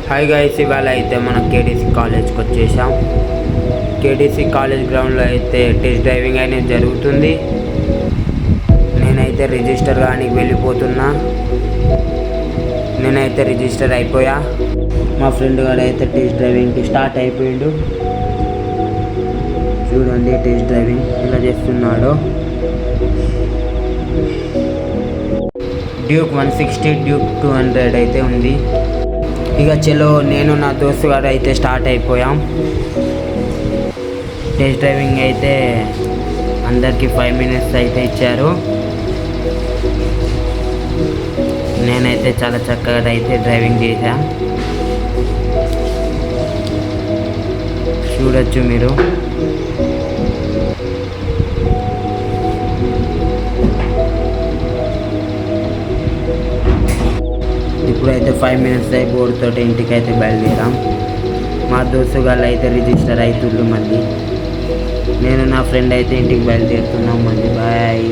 Hi guys, ఇవాళ అయితే మనం కేటీసీ కాలేజ్కి వచ్చేసాం. కేటీసీ కాలేజ్ గ్రౌండ్లో అయితే టెస్ట్ డ్రైవింగ్ అనేది జరుగుతుంది. నేనైతే రిజిస్టర్ కానీ వెళ్ళిపోతున్నా. నేనైతే రిజిస్టర్ అయిపోయా. మా ఫ్రెండ్ గారు అయితే టెస్ట్ డ్రైవింగ్కి స్టార్ట్ అయిపోయిండు. చూడండి టెస్ట్ డ్రైవింగ్ ఇలా చేస్తున్నాడు. డ్యూక్ 160, డ్యూక్ 200 అయితే ఉంది. ఇక చలో నేను నా దోస్తు గారు అయితే స్టార్ట్ అయిపోయాం. టెస్ట్ డ్రైవింగ్ అయితే అందరికీ 5 minutes అయితే ఇచ్చారు. నేనైతే చాలా చక్కగా అయితే డ్రైవింగ్ చేశా. చూడొచ్చు మీరు. ఇప్పుడైతే 5 minutes బోర్డుతో ఇంటికి అయితే బయలుదేరాం. మా దోస్తు గారు అయితే రిజిస్టర్ అవుతుండ్రు. మళ్ళీ నేను నా ఫ్రెండ్ అయితే ఇంటికి బయలుదేరుతున్నాం. మళ్ళీ బాయ్.